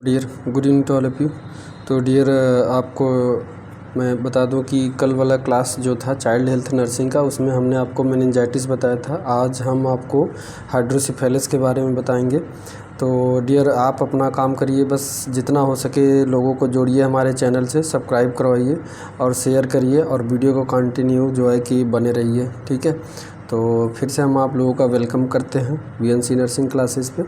Dear good evening to all of you. तो dear आपको मैं बता दूं कि कल वाला क्लास जो था चाइल्ड हेल्थ नर्सिंग का, उसमें हमने आपको मेनिंजाइटिस बताया था। आज हम आपको हाइड्रोसिफेलिस के बारे में बताएंगे। तो डियर आप अपना काम करिए, बस जितना हो सके लोगों को जोड़िए हमारे चैनल से, सब्सक्राइब करवाइए और शेयर करिए और वीडियो को कंटिन्यू जो है कि बने रहिए, ठीक है। तो फिर से हम आप लोगों का वेलकम करते हैं वीएनसी नर्सिंग क्लासेस पे।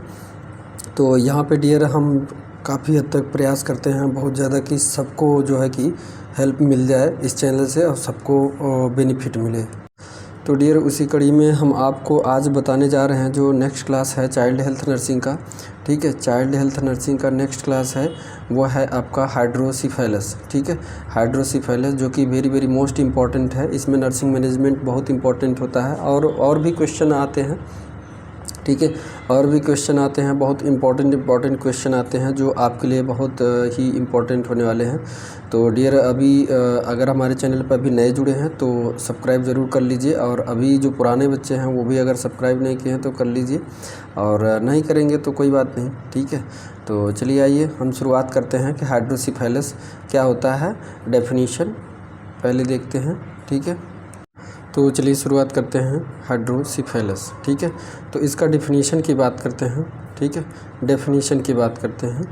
तो यहाँ पे डियर हम काफ़ी हद तक प्रयास करते हैं बहुत ज़्यादा कि सबको जो है कि हेल्प मिल जाए इस चैनल से और सबको बेनिफिट मिले। तो डियर उसी कड़ी में हम आपको आज बताने जा रहे हैं जो नेक्स्ट क्लास है चाइल्ड हेल्थ नर्सिंग का, ठीक है। चाइल्ड हेल्थ नर्सिंग का नेक्स्ट क्लास है वो है आपका हाइड्रोसिफेलिस, ठीक है। हाइड्रोसिफेलिस जो कि वेरी वेरी मोस्ट इम्पॉर्टेंट है। इसमें नर्सिंग मैनेजमेंट बहुत इंपॉर्टेंट होता है और भी क्वेश्चन आते हैं, ठीक है। और भी क्वेश्चन आते हैं, बहुत इंपॉर्टेंट क्वेश्चन आते हैं जो आपके लिए बहुत ही इम्पॉर्टेंट होने वाले हैं। तो डियर अभी अगर हमारे चैनल पर अभी नए जुड़े हैं तो सब्सक्राइब ज़रूर कर लीजिए, और अभी जो पुराने बच्चे हैं वो भी अगर सब्सक्राइब नहीं किए हैं तो कर लीजिए, और नहीं करेंगे तो कोई बात नहीं, ठीक है। तो चलिए आइए हम शुरुआत करते हैं कि हाइड्रोसिफेलिस क्या होता है। डेफिनीशन पहले देखते हैं, ठीक है। तो चलिए शुरुआत करते हैं हाइड्रोसिफेलिस, ठीक है। तो इसका डेफिनीशन की बात करते हैं, ठीक है। डेफिनीशन की बात करते हैं।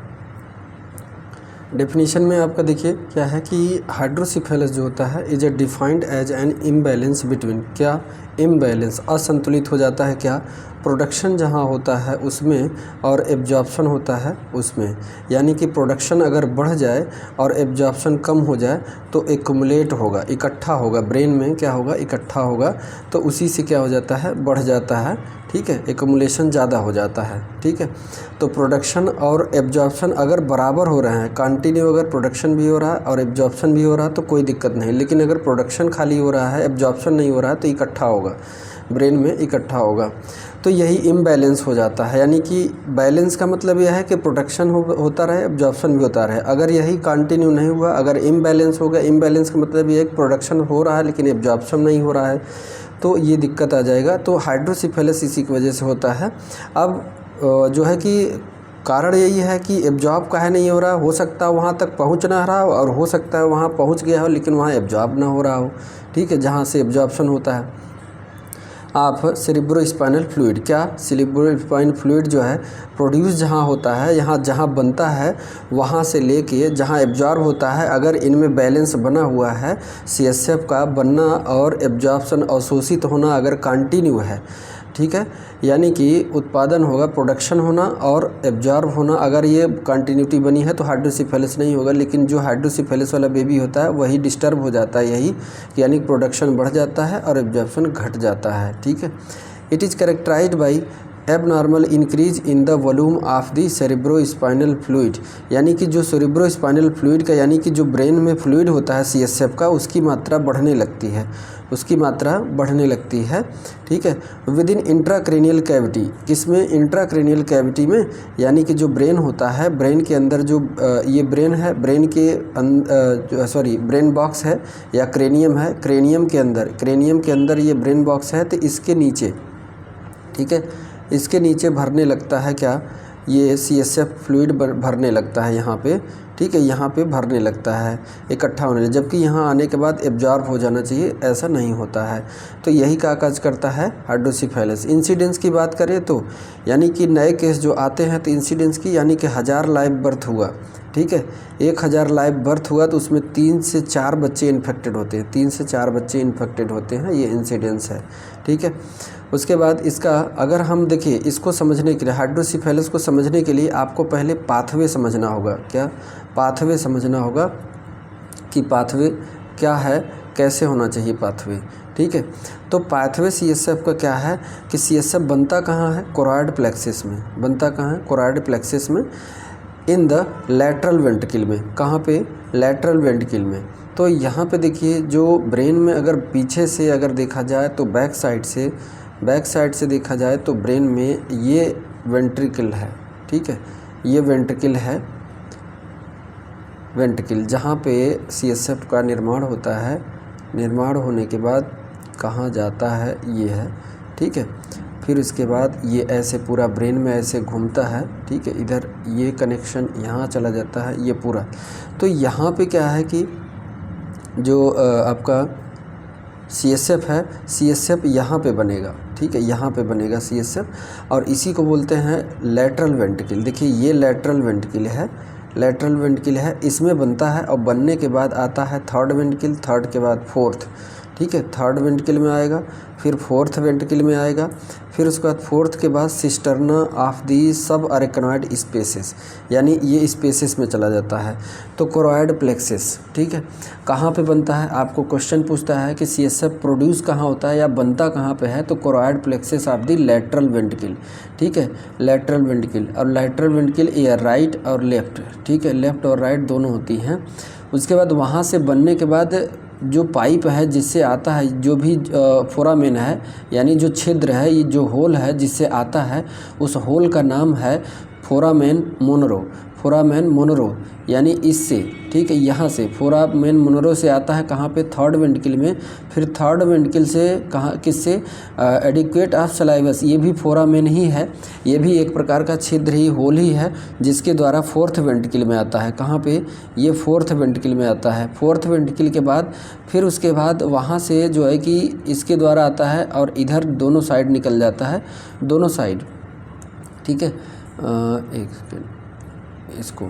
डेफिनीशन में आपका देखिए क्या है कि हाइड्रोसिफेलिस जो होता है is a defined as an imbalance between, क्या इम्बैलेंस, असंतुलित हो जाता है क्या, प्रोडक्शन जहाँ होता है उसमें और एब्जॉर्प्शन होता है उसमें। यानी कि प्रोडक्शन अगर बढ़ जाए और एब्जॉर्प्शन कम हो जाए तो एक्युमुलेट होगा, इकट्ठा होगा, ब्रेन में क्या होगा, इकट्ठा होगा। तो उसी से क्या हो जाता है, बढ़ जाता है, ठीक है। एक्युमुलेशन ज़्यादा हो जाता है, ठीक है। तो प्रोडक्शन और एब्जॉर्प्शन अगर बराबर हो रहे हैं, कंटिन्यू अगर प्रोडक्शन भी हो रहा है और एब्जॉर्प्शन भी हो रहा है तो कोई दिक्कत नहीं। लेकिन अगर प्रोडक्शन खाली हो रहा है, एब्जॉर्प्शन नहीं हो रहा है तो इकट्ठा होगा, ब्रेन में इकट्ठा होगा। तो यही इम्बैलेंस हो जाता है। यानी कि बैलेंस का मतलब यह है कि प्रोडक्शन होता रहे, एब्जॉर्प्शन भी होता रहे। अगर यही कंटिन्यू नहीं हुआ, अगर इम्बैलेंस हो गया, इम्बैलेंस का मतलब ये है कि प्रोडक्शन हो रहा है लेकिन एब्जॉर्प्शन नहीं हो रहा है, तो ये दिक्कत आ जाएगा। तो हाइड्रोसिफेलिस इसी की वजह से होता है। अब जो है कि कारण यही है कि एब्जॉर्ब काहे नहीं हो रहा, हो सकता है वहाँ तक पहुँच ना रहा हो और हो सकता है वहाँ पहुँच गया हो लेकिन वहाँ एब्जॉर्ब ना हो रहा हो, ठीक है, जहाँ से एब्जॉर्प्शन होता है। आप सेरिब्रोस्पाइनल फ्लूइड, क्या सेरिब्रोस्पाइनल फ्लूइड जो है प्रोड्यूस जहाँ होता है, यहाँ जहाँ बनता है वहाँ से लेके जहाँ एब्जॉर्ब होता है, अगर इनमें बैलेंस बना हुआ है, सीएसएफ का बनना और एब्जॉर्प्शन अवशोषित होना अगर कंटिन्यू है, ठीक है, यानी कि उत्पादन होगा, प्रोडक्शन होना और एब्जॉर्ब होना, अगर ये कंटिन्यूटी बनी है तो हाइड्रोसिफेलिस नहीं होगा। लेकिन जो हाइड्रोसिफेलिस वाला बेबी होता है वही डिस्टर्ब हो जाता है, यही यानी प्रोडक्शन बढ़ जाता है और एब्जॉर्प्शन घट जाता है, ठीक है। It is characterized by abnormal increase in the volume of the cerebrospinal fluid, यानी कि जो सेरिब्रोस्पाइनल फ्लूइड का, यानी कि जो ब्रेन में फ्लूइड होता है सीएसएफ का, उसकी मात्रा बढ़ने लगती है, उसकी मात्रा बढ़ने लगती है, ठीक है। विद इन इंट्राक्रेनियल कैविटी, किसमें, इंट्राक्रेनियल कैविटी में, यानी कि जो ब्रेन होता है, ब्रेन के अंदर जो ये ब्रेन है, ब्रेन के ब्रेन बॉक्स है या क्रेनियम है, क्रेनियम के अंदर ये ब्रेन बॉक्स है। तो इसके नीचे, ठीक है, इसके नीचे भरने लगता है क्या, ये सीएसएफ फ्लूइड भरने लगता है यहाँ पे, ठीक है, यहाँ पे भरने लगता है, इकट्ठा होने लगे, जबकि यहाँ आने के बाद एब्जॉर्ब हो जाना चाहिए, ऐसा नहीं होता है। तो यही काज करता है हाइड्रोसिफेलिस। इंसिडेंस की बात करें तो यानी कि नए केस जो आते हैं तो इंसिडेंस की, यानी कि 1000 लाइव बर्थ हुआ, ठीक है, 1000 लाइव बर्थ हुआ तो उसमें 3 से 4 बच्चे इन्फेक्टेड होते हैं, 3 से 4 बच्चे इन्फेक्टेड होते हैं, ये इंसिडेंस है, ठीक है। उसके बाद इसका अगर हम देखिए, इसको समझने के लिए, हाइड्रोसिफेलिस को समझने के लिए आपको पहले पाथवे समझना होगा। क्या, पाथवे समझना होगा कि पाथवे क्या है, कैसे होना चाहिए पाथवे, ठीक है। तो पाथवे सीएसएफ का क्या है कि सीएसएफ बनता कहाँ है, कोरॉइड प्लेक्सिस में बनता, कहाँ है, कोरॉइड प्लेक्सिस में, इन द लैटरल वेंट्रिकल में, कहाँ पे, लैटरल वेंट्रिकल में। तो यहाँ पे देखिए जो ब्रेन में अगर पीछे से अगर देखा जाए तो बैक साइड से देखा जाए तो ब्रेन में ये वेंट्रिकल है, ठीक है, ये वेंट्रिकल है, वेंट्रिकल जहाँ पे सीएसएफ का निर्माण होता है, निर्माण होने के बाद कहाँ जाता है, ये है, ठीक है। फिर उसके बाद ये ऐसे पूरा ब्रेन में ऐसे घूमता है, ठीक है। इधर ये कनेक्शन यहाँ चला जाता है, ये पूरा। तो यहाँ पे क्या है कि जो आपका CSF है, CSF यहाँ पे बनेगा, ठीक है, यहाँ पे बनेगा CSF, और इसी को बोलते हैं लैटरल वेंट्रिकल। देखिए ये लैटरल वेंट्रिकल है, लैटरल वेंट्रिकल है, इसमें बनता है और बनने के बाद आता है थर्ड वेंट्रिकल, थर्ड के बाद फोर्थ, ठीक है, थर्ड वेंट्रिकल में आएगा, फिर फोर्थ वेंट्रिकल में आएगा, फिर उसके बाद फोर्थ के बाद सिस्टर्ना ऑफ दी सब अरेक्नॉइड स्पेसेस, यानी ये स्पेसेस में चला जाता है। तो कोरॉइड प्लेक्सस, ठीक है, कहाँ पे बनता है, आपको क्वेश्चन पूछता है कि CSF प्रोड्यूस कहाँ होता है या बनता कहाँ पे है, तो choroid plexus of the lateral ventricle, ठीक है, लैटरल वेंट्रिकल। और लैटरल वेंट्रिकल ये राइट और लेफ़्ट, ठीक है, लेफ़्ट और राइट दोनों होती हैं। उसके बाद वहाँ से बनने के बाद जो पाइप है जिससे आता है, जो भी फोरामेन है, यानी जो छिद्र है, ये जो होल है जिससे आता है, उस होल का नाम है फोरामेन मोनरो, फोरामेन मोनरो, यानी इससे, ठीक है, यहाँ से फोरामेन मोनरो से आता है कहाँ पे, थर्ड वेंट्रिकल में। फिर थर्ड वेंट्रिकल से कहाँ, किससे, एडिक्वेट ऑफ सलाइवस, ये भी फोरामेन ही है, ये भी एक प्रकार का छिद्र ही, होल ही है, जिसके द्वारा फोर्थ वेंट्रिकल में आता है। कहाँ पे, ये फोर्थ वेंट्रिकल में आता है। फोर्थ वेंट्रिकल के बाद फिर उसके बाद वहाँ से जो है कि इसके द्वारा आता है और इधर दोनों साइड निकल जाता है, दोनों साइड, ठीक है, एक सेकेंड इसको,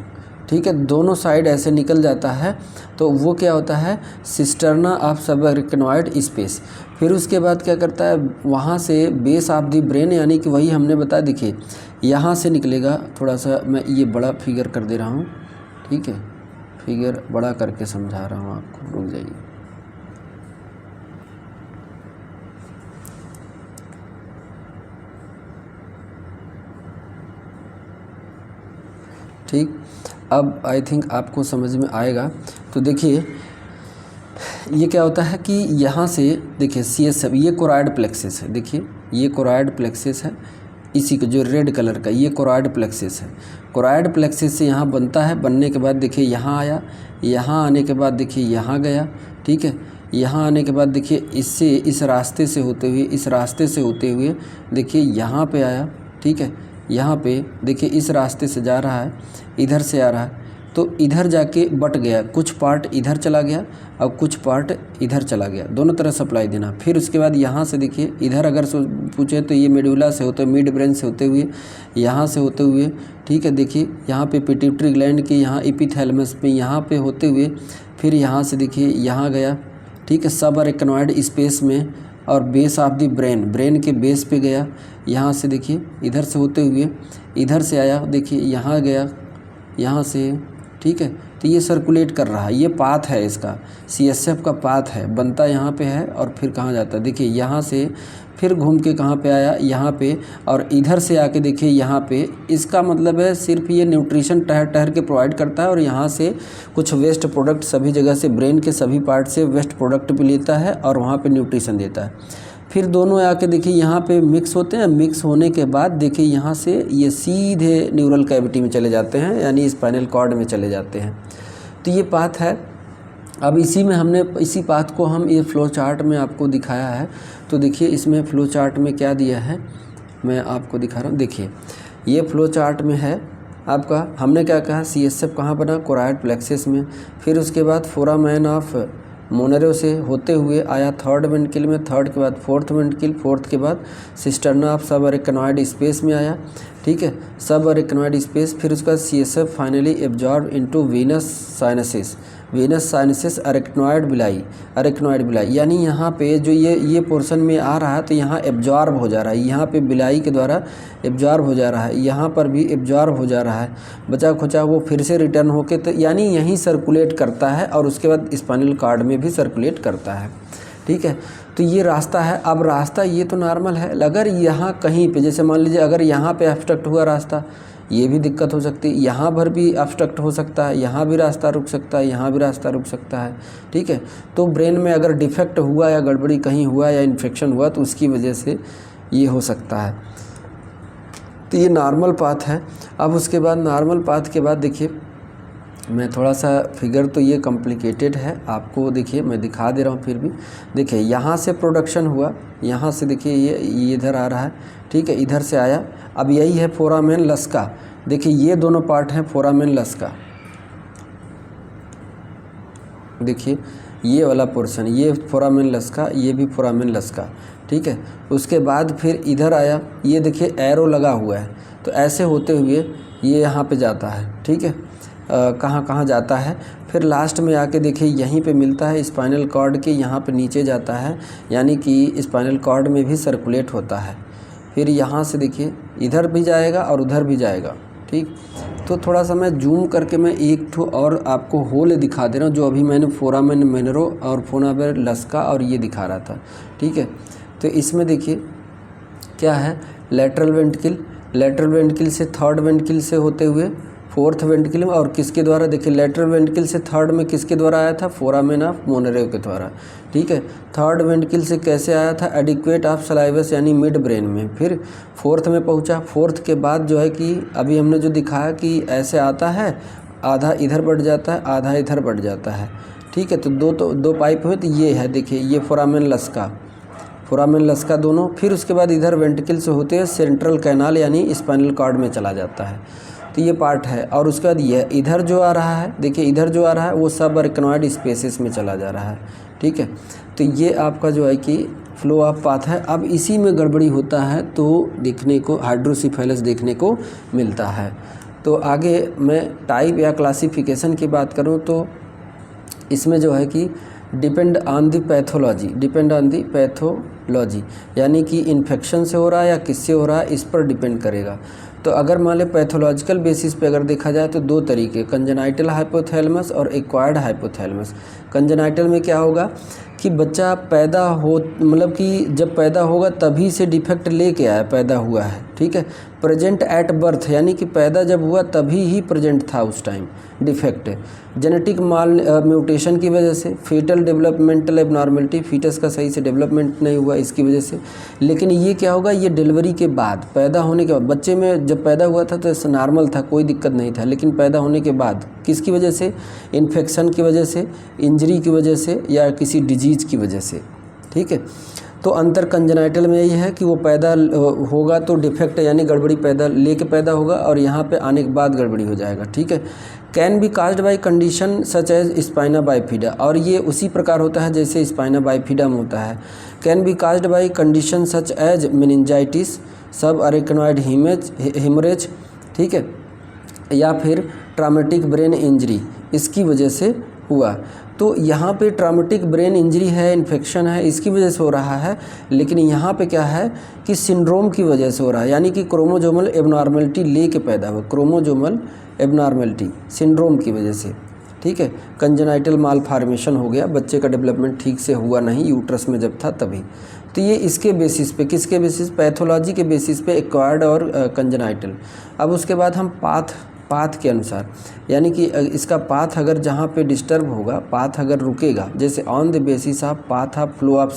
ठीक है, दोनों साइड ऐसे निकल जाता है। तो वो क्या होता है, सिस्टर्ना ऑफ सबअरेक्नॉइड स्पेस। फिर उसके बाद क्या करता है, वहाँ से बेस ऑफ दी ब्रेन, यानी कि वही हमने बता, देखिए यहाँ से निकलेगा, थोड़ा सा मैं ये बड़ा फिगर कर दे रहा हूँ, ठीक है, फिगर बड़ा करके समझा रहा हूँ आपको, रुक जाइए। ठीक, अब आई थिंक आपको समझ में आएगा। तो देखिए ये क्या होता है कि यहाँ से देखिए CSF, ये कोरॉइड प्लेक्सस है, देखिए ये कोरॉइड प्लेक्सस है, इसी को जो रेड कलर का, ये कोरॉइड प्लेक्सस है। कोरॉइड प्लेक्सस से यहाँ बनता है, बनने के बाद देखिए यहाँ आया, यहाँ आने के बाद देखिए यहाँ गया, ठीक है, यहाँ आने के बाद देखिए इससे, इस रास्ते से होते हुए, इस रास्ते से होते हुए देखिए यहाँ पे आया, ठीक है, यहाँ पे देखिए इस रास्ते से जा रहा है, इधर से आ रहा है, तो इधर जाके बट गया, कुछ पार्ट इधर चला गया और कुछ पार्ट इधर चला गया, दोनों तरह सप्लाई देना। फिर उसके बाद यहाँ से देखिए, इधर अगर पूछे तो ये मेडुला से होते, मिड ब्रेन से होते हुए, यहाँ से होते हुए, ठीक है, देखिए यहाँ पे पिट्यूटरी ग्लैंड के यहाँ एपिथैलेमस पे यहाँ पे होते हुए, फिर यहाँ से देखिए यहाँ गया, ठीक है, सब अरेक्नॉइड स्पेस में, और base of the brain, brain के बेस पे गया, यहाँ से देखिए इधर से होते हुए इधर से आया, देखिए यहाँ गया, यहाँ से, ठीक है। तो ये सर्कुलेट कर रहा है, ये पाथ है इसका, CSF का पाथ है, बनता यहाँ पे है और फिर कहाँ जाता है, देखिए यहाँ से फिर घूम के कहाँ पे आया, यहाँ पे, और इधर से आके देखिए यहाँ पे। इसका मतलब है सिर्फ ये न्यूट्रिशन ठहर ठहर के प्रोवाइड करता है और यहाँ से कुछ वेस्ट प्रोडक्ट, सभी जगह से ब्रेन के सभी पार्ट से वेस्ट प्रोडक्ट भी लेता है और वहाँ पे न्यूट्रिशन देता है। फिर दोनों आके देखिए यहाँ पे मिक्स होते हैं, मिक्स होने के बाद देखिए यहाँ से ये सीधे न्यूरल कैविटी में चले जाते हैं, यानी स्पाइनल कॉर्ड में चले जाते हैं। तो ये पाथ है। अब इसी में हमने, इसी पाथ को हम ये फ्लो चार्ट में आपको दिखाया है। तो देखिए इसमें फ्लो चार्ट में क्या दिया है, मैं आपको दिखा रहा हूँ। देखिए ये फ्लो चार्ट में है आपका, हमने क्या कहा, CSF कहाँ बना, कोरॉइड प्लेक्सस में। फिर उसके बाद फोरामेन ऑफ मोनरो से होते हुए आया थर्ड वेंट्रिकल में, थर्ड के बाद फोर्थ वेंट्रिकल, फोर्थ के बाद सिस्टर्ना ऑफ सब अरेक्नॉइड स्पेस में आया, ठीक है, सब अरेक्नॉइड स्पेस। फिर उसका CSF finally absorb into Venus sinuses, Venus sinuses arachnoid बिलाई, अरेक्नॉइड बिलाई, यानी यहाँ पे जो ये पोर्शन में आ रहा है तो यहाँ एब्जॉर्ब हो जा रहा है, यहाँ पे बिलाई के द्वारा एब्जॉर्ब हो जा रहा है, यहाँ पर भी एब्जॉर्ब हो जा रहा है, बचा खुचा वो फिर से रिटर्न होके, तो यानी यहीं सर्कुलेट करता है और उसके बाद स्पाइनल कॉर्ड में भी सर्कुलेट करता है, ठीक है। तो ये रास्ता है। अब रास्ता ये तो नॉर्मल है, अगर यहाँ कहीं पे, जैसे मान लीजिए अगर यहाँ पे ऑब्स्ट्रक्ट हुआ रास्ता, ये भी दिक्कत हो सकती है, यहाँ पर भी ऑब्स्ट्रक्ट हो सकता है, यहाँ भी रास्ता रुक सकता है, यहाँ भी रास्ता रुक सकता है, ठीक है। तो ब्रेन में अगर डिफेक्ट हुआ या गड़बड़ी कहीं हुआ या इन्फेक्शन हुआ तो उसकी वजह से ये हो सकता है। तो ये नॉर्मल पाथ है। अब उसके बाद नॉर्मल पाथ के बाद देखिए मैं थोड़ा सा फिगर तो ये कॉम्प्लिकेटेड है, आपको देखिए मैं दिखा दे रहा हूँ फिर भी। देखिए यहाँ से प्रोडक्शन हुआ, यहाँ से देखिए ये इधर आ रहा है, ठीक है, इधर से आया। अब यही है फोरामेन लस्का। देखिए ये दोनों पार्ट हैं फोरामेन लस्का। देखिए ये वाला पोर्शन, ये फोरामेन लस्का, ये भी फोरामेन लस्का, ठीक है। उसके बाद फिर इधर आया, ये देखिए एरो लगा हुआ है, तो ऐसे होते हुए ये यहाँ पे जाता है, ठीक है। कहाँ कहाँ जाता है, फिर लास्ट में आके देखिए यहीं पे मिलता है स्पाइनल कॉर्ड के, यहाँ पे नीचे जाता है, यानी कि स्पाइनल कॉर्ड में भी सर्कुलेट होता है। फिर यहाँ से देखिए इधर भी जाएगा और उधर भी जाएगा, ठीक। तो थोड़ा सा मैं जूम करके मैं एक ठो और आपको होल दिखा दे रहा हूँ, जो अभी मैंने फोरामेन मेनरो और फोरामेन लस्का और ये दिखा रहा था, ठीक है। तो इसमें देखिए क्या है, लेटरल वेंट्रिकल, लेटरल वेंट्रिकल से थर्ड वेंट्रिकल से होते हुए फोर्थ वेंट्रिकल में, और किसके द्वारा, देखिए लेटरल वेंट्रिकल से थर्ड में किसके द्वारा आया था, फोरामेन ऑफ मोनेरो के द्वारा, ठीक है। थर्ड वेंट्रिकल से कैसे आया था, एडिक्वेट ऑफ सलाइवस यानी मिड ब्रेन में, फिर फोर्थ में पहुंचा। फोर्थ के बाद जो है कि अभी हमने जो दिखाया कि ऐसे आता है, आधा इधर बढ़ जाता है, आधा इधर बढ़ जाता है, ठीक है। तो दो पाइप हुए, तो ये है देखिए ये फोरामेन लस्का, फोरामेन लस्का दोनों। फिर उसके बाद इधर वेंट्रिकल से होते हुए सेंट्रल कैनाल यानी स्पाइनल कॉर्ड में चला जाता है, तो ये पार्ट है। और उसके बाद ये इधर जो आ रहा है, देखिए इधर जो आ रहा है वो सब अरेकनॉइड स्पेसिस में चला जा रहा है, ठीक है। तो ये आपका जो है कि फ्लो ऑफ पाथ है। अब इसी में गड़बड़ी होता है तो देखने को हाइड्रोसिफेलस देखने को मिलता है। तो आगे मैं टाइप या क्लासिफिकेशन की बात करूँ तो इसमें जो है कि depend on the pathology, depend on the pathology, यानी कि इन्फेक्शन से हो रहा है या किससे हो रहा है, इस पर डिपेंड करेगा। तो अगर मान लें पैथोलॉजिकल बेसिस पे अगर देखा जाए तो दो तरीके, कंजेनाइटल हाइपोथैलेमस और एक्वायर्ड हाइपोथैलेमस। कंजेनाइटल में क्या होगा कि बच्चा पैदा हो, मतलब कि जब पैदा होगा तभी से डिफेक्ट लेके आया, पैदा हुआ है, ठीक है। प्रेजेंट एट बर्थ, यानी कि पैदा जब हुआ तभी ही प्रेजेंट था उस टाइम डिफेक्ट। जेनेटिक माल म्यूटेशन की वजह से, फीटल डेवलपमेंटल एबनॉर्मलिटी, फीटस का सही से डेवलपमेंट नहीं हुआ इसकी वजह से। लेकिन ये क्या होगा, ये डिलीवरी के बाद, पैदा होने के बाद, बच्चे में जब पैदा हुआ था तो नॉर्मल था, कोई दिक्कत नहीं था, लेकिन पैदा होने के बाद किसकी वजह से, इन्फेक्शन की वजह से, इंजरी की वजह से या किसी डिजीज़ की वजह से, ठीक है। तो अंतर कंजेनाइटल में यही है कि वो पैदा होगा तो डिफेक्ट यानी गड़बड़ी पैदा होगा, और यहाँ पे आने के बाद गड़बड़ी हो जाएगा, ठीक है। Can be caused by condition such as spina bifida, और ये उसी प्रकार होता है जैसे स्पाइना बाइफिडा में होता है। Can be caused by condition such as meningitis, subarachnoid haemorrhage, ठीक है, या फिर ट्रामेटिक ब्रेन इंजरी, इसकी वजह से हुआ। तो यहाँ पे ट्रामेटिक ब्रेन इंजरी है, इन्फेक्शन है, इसकी वजह से हो रहा है। लेकिन यहाँ पे क्या है कि सिंड्रोम की वजह से हो रहा है, यानी कि क्रोमोजोमल एबनॉर्मलिटी लेके पैदा हुआ, क्रोमोजोमल एबनॉर्मलिटी सिंड्रोम की वजह से, ठीक है। कंजेनाइटल माल फार्मेशन हो गया, बच्चे का डेवलपमेंट ठीक से हुआ नहीं यूट्रस में जब था तभी। तो ये इसके बेसिस पे, किसके बेसिस, पैथोलॉजी के बेसिस पे एक्वायर्ड और कंजेनाइटल। अब उसके बाद हम पाथ के अनुसार, यानी कि इसका पाथ अगर जहाँ पे डिस्टर्ब होगा, पाथ अगर रुकेगा, जैसे on the basis of path of flow of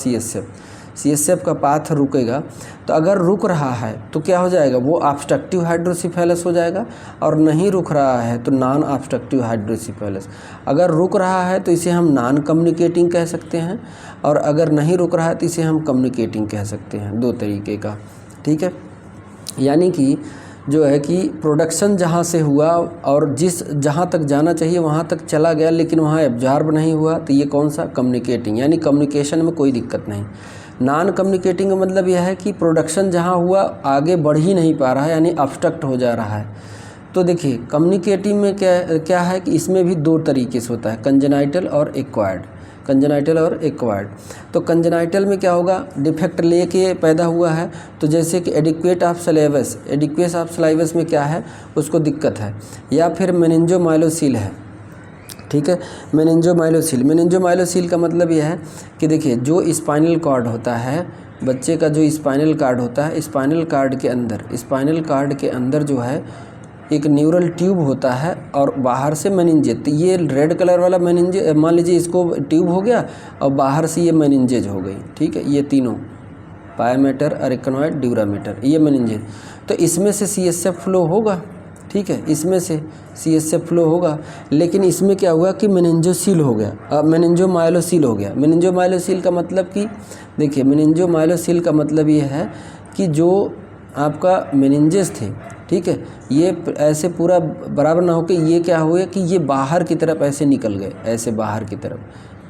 CSF का पाथ रुकेगा, तो अगर रुक रहा है तो क्या हो जाएगा, वो ऑब्स्ट्रक्टिव हाइड्रोसिफेलस हो जाएगा, और नहीं रुक रहा है तो नॉन ऑब्स्ट्रक्टिव हाइड्रोसिफेलस। अगर रुक रहा है तो इसे हम नॉन कम्युनिकेटिंग कह सकते हैं, और अगर नहीं रुक रहा है तो इसे हम कम्युनिकेटिंग कह सकते हैं, दो तरीके का, ठीक है। यानी कि जो है कि प्रोडक्शन जहाँ से हुआ और जहाँ तक जाना चाहिए वहाँ तक चला गया, लेकिन वहाँ एब्जॉर्ब नहीं हुआ, तो ये कौन सा, कम्युनिकेटिंग, यानी कम्युनिकेशन में कोई दिक्कत नहीं। नॉन कम्युनिकेटिंग का मतलब यह है कि प्रोडक्शन जहाँ हुआ आगे बढ़ ही नहीं पा रहा है, यानी ऑब्स्ट्रक्ट हो जा रहा है। तो देखिए कम्युनिकेटिंग में क्या है कि इसमें भी दो तरीके से होता है, कंजेनाइटल और एक्वायर्ड, कंजेनाइटल और एक्वायर्ड। तो कंजेनाइटल में क्या होगा, डिफेक्ट लेके पैदा हुआ है, तो जैसे कि एडिक्वेट ऑफ सलाइवस में क्या है, उसको दिक्कत है, या फिर मेनिंजोमाइलोसिल है, ठीक है। मेनिंजोमाइलोसिल का मतलब यह है कि देखिए जो स्पाइनल कॉर्ड होता है, बच्चे का जो स्पाइनल कॉर्ड होता है, स्पाइनल कॉर्ड के अंदर जो है एक न्यूरल ट्यूब होता है और बाहर से मेनिंजेज। तो ये रेड कलर वाला मेनिंजेज, मान लीजिए इसको ट्यूब हो गया और बाहर से ये मेनिंजेज हो गई, ठीक है। ये तीनों पायामेटर, अरेकनॉइड, ड्यूरामेटर, ये मेनिंजेज। तो इसमें से सीएसएफ फ्लो होगा, ठीक है, इसमें से CSF फ्लो होगा। लेकिन इसमें क्या हुआ कि मेनिंजोसील हो गया, मेनिंजोमाइलोसील हो गया। मेनिंजोमाइलोसील का मतलब कि देखिए, मेनिंजोमाइलोसील का मतलब ये है कि जो आपका मेनिंजेस थे, ठीक है, ये ऐसे पूरा बराबर ना होकर ये क्या हुआ कि ये बाहर की तरफ ऐसे निकल गए, ऐसे बाहर की तरफ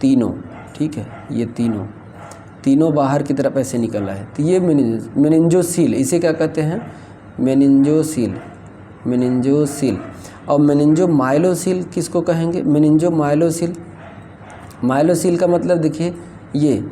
तीनों, ठीक है, ये तीनों बाहर की तरफ ऐसे निकल रहा है। तो ये मेनिंजोसील, इसे क्या कहते हैं, मेनिंजोसील। और मेनिंजोमाइलोसील किसको कहेंगे, मेनिंजोमाइलोसील। माइलोसील का मतलब देखिए ये,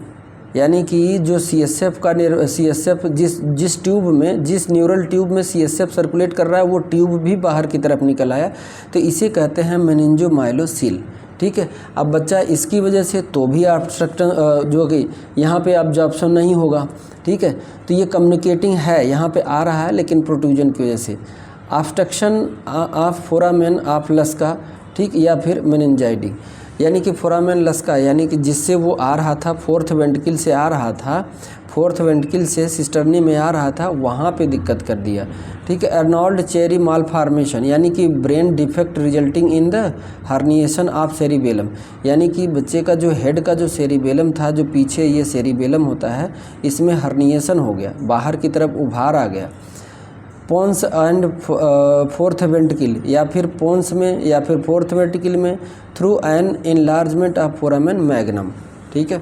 यानी कि जो CSF जिस ट्यूब में, जिस न्यूरल ट्यूब में CSF सर्कुलेट कर रहा है, वो ट्यूब भी बाहर की तरफ निकल आया, तो इसे कहते हैं मेनिंजोमाइलोसील, ठीक है। अब बच्चा इसकी वजह से तो भी ऑब्स्ट्रक्शन जो कि यहाँ पे अब्जॉर्प्शन नहीं होगा, ठीक है, तो ये कम्युनिकेटिंग है, यहाँ पे आ रहा है, लेकिन प्रोट्रूजन की वजह से ऑब्स्ट्रक्शन ऑफ फोरामेन ऑफ लस्का, ठीक, या फिर मेनिंजाइटिस, यानी कि फोरामेन लस्का, यानी कि जिससे वो आ रहा था, फोर्थ वेंट्रिकल से आ रहा था, फोर्थ वेंट्रिकल से सिस्टर्नी में आ रहा था, वहाँ पे दिक्कत कर दिया, ठीक है। अर्नोल्ड चेरी मालफॉर्मेशन, यानी कि brain defect resulting in the herniation of cerebellum, यानी कि बच्चे का जो हेड का जो सेरिबेलम था, जो पीछे ये सेरिबेलम होता है, इसमें हर्निएशन हो गया, बाहर की तरफ उभार आ गया। पोन्स एंड फोर्थ वेंट्रिकल, या फिर पोन्स में या फिर फोर्थ वेंट्रिकल में through an enlargement of foramen magnum, ठीक है।